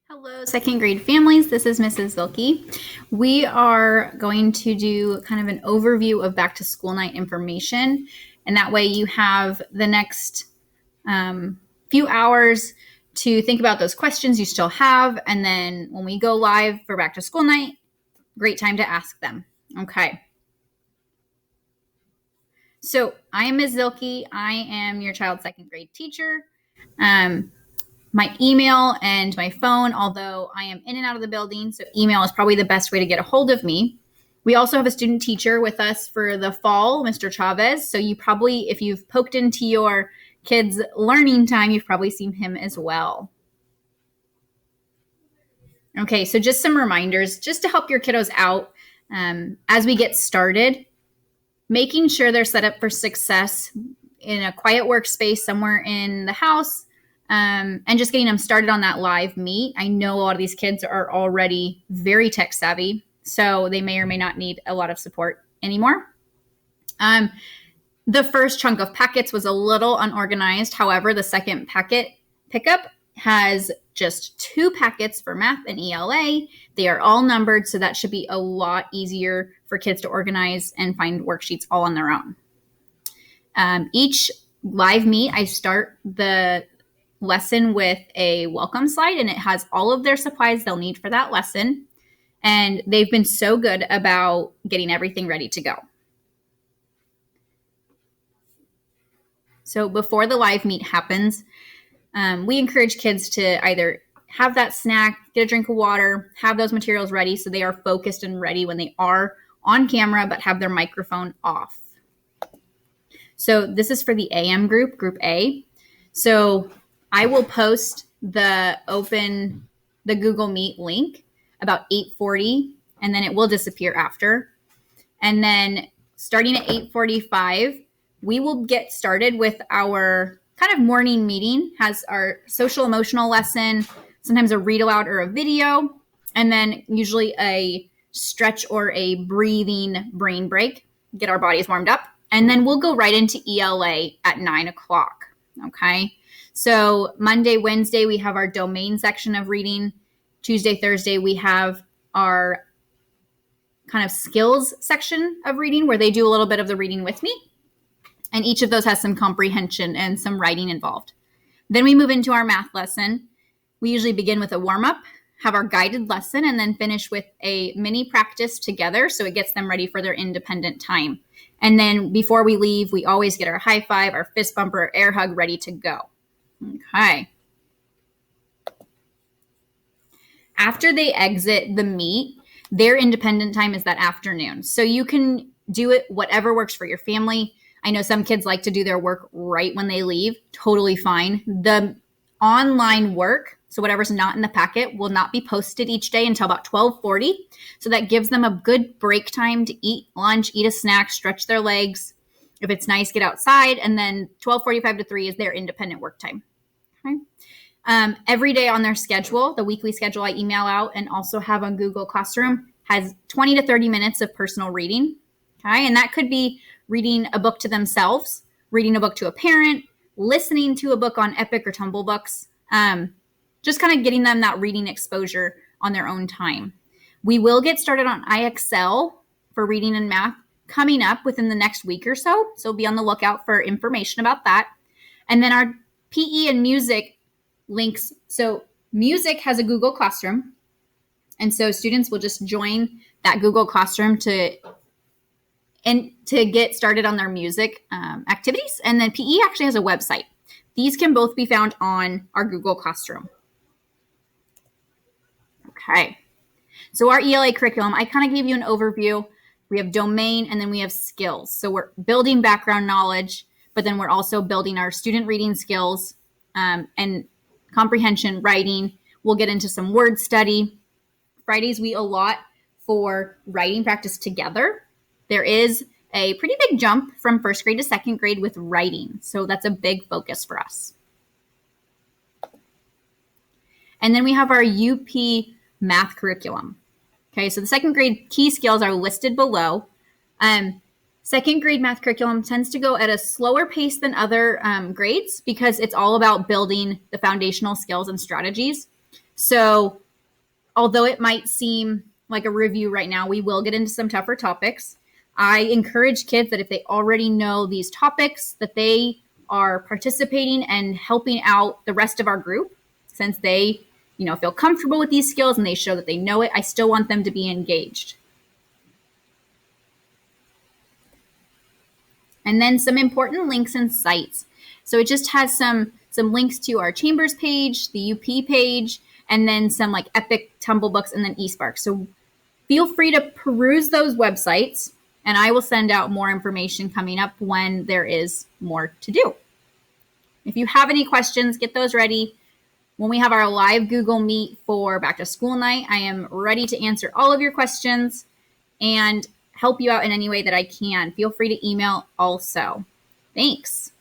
Hello, second grade families. This is Mrs. Zilke. We are going to do kind of an overview of back to school night information. And that way you have the next few hours to think about those questions you still have. And then when we go live for back to school night, great time to ask them. Okay. So I am Ms. Zilke. I am your child's second grade teacher. My email and my phone, although I am in and out of the building, so email is probably the best way to get a hold of me. We also have a student teacher with us for the fall, Mr. Chavez. So you probably, if you've poked into your kids' learning time, you've probably seen him as well. Okay, so just some reminders just to help your kiddos out as we get started. Making sure they're set up for success in a quiet workspace somewhere in the house. And just getting them started on that live meet. I know a lot of these kids are already very tech savvy, so they may or may not need a lot of support anymore. The first chunk of packets was a little unorganized. However, the second packet pickup has just 2 packets for math and ELA. They are all numbered, so that should be a lot easier for kids to organize and find worksheets all on their own. Each live meet, I start the lesson with a welcome slide, and it has all of their supplies they'll need for that lesson. And they've been so good about getting everything ready to go. So before the live meet happens, we encourage kids to either have that snack, get a drink of water, have those materials ready so they are focused and ready when they are on camera, but have their microphone off. So this is for the AM group, Group A. So I will post the Google Meet link about 8:40, and then it will disappear after. And then starting at 8:45, we will get started with our kind of morning meeting, has our social emotional lesson, sometimes a read aloud or a video, and then usually a stretch or a breathing brain break, get our bodies warmed up. And then we'll go right into ELA at 9 o'clock. Okay. So Monday, Wednesday, we have our domain section of reading. Tuesday, Thursday, we have our kind of skills section of reading where they do a little bit of the reading with me. And each of those has some comprehension and some writing involved. Then we move into our math lesson. We usually begin with a warm-up, have our guided lesson, and then finish with a mini practice together so it gets them ready for their independent time. And then before we leave, we always get our high five, our fist bump, or air hug ready to go. Okay. After they exit the meet, their independent time is that afternoon. So you can do it whatever works for your family. I know some kids like to do their work right when they leave. Totally fine. The online work, so whatever's not in the packet, will not be posted each day until about 12:40. So that gives them a good break time to eat lunch, eat a snack, stretch their legs. If it's nice, get outside. And then 12:45 to 3 is their independent work time. Okay. Every day on their schedule, the weekly schedule I email out and also have on Google Classroom has 20 to 30 minutes of personal reading. Okay. And that could be reading a book to themselves, reading a book to a parent, listening to a book on Epic or Tumble Books, just kind of getting them that reading exposure on their own time. We will get started on IXL for reading and math coming up within the next week or so. So be on the lookout for information about that. And then our PE and music links. So music has a Google Classroom. And so students will just join that Google Classroom to get started on their music activities. And then PE actually has a website. These can both be found on our Google Classroom. Okay. So our ELA curriculum, I kind of gave you an overview. We have domain and then we have skills. So we're building background knowledge, but then we're also building our student reading skills and comprehension, writing. We'll get into some word study. Fridays, we allot for writing practice together. There is a pretty big jump from first grade to second grade with writing. So that's a big focus for us. And then we have our UP math curriculum. Okay, so the second grade key skills are listed below. Second grade math curriculum tends to go at a slower pace than other grades because it's all about building the foundational skills and strategies. So although it might seem like a review right now, we will get into some tougher topics. I encourage kids that if they already know these topics, that they are participating and helping out the rest of our group, since they, feel comfortable with these skills and they show that they know it. I still want them to be engaged. And then some important links and sites. So it just has some links to our Chambers page, the UP page, and then some like Epic, Tumble Books, and then eSpark. So feel free to peruse those websites, and I will send out more information coming up when there is more to do. If you have any questions, get those ready. When we have our live Google Meet for back to school night, I am ready to answer all of your questions and help you out in any way that I can. Feel free to email also. Thanks.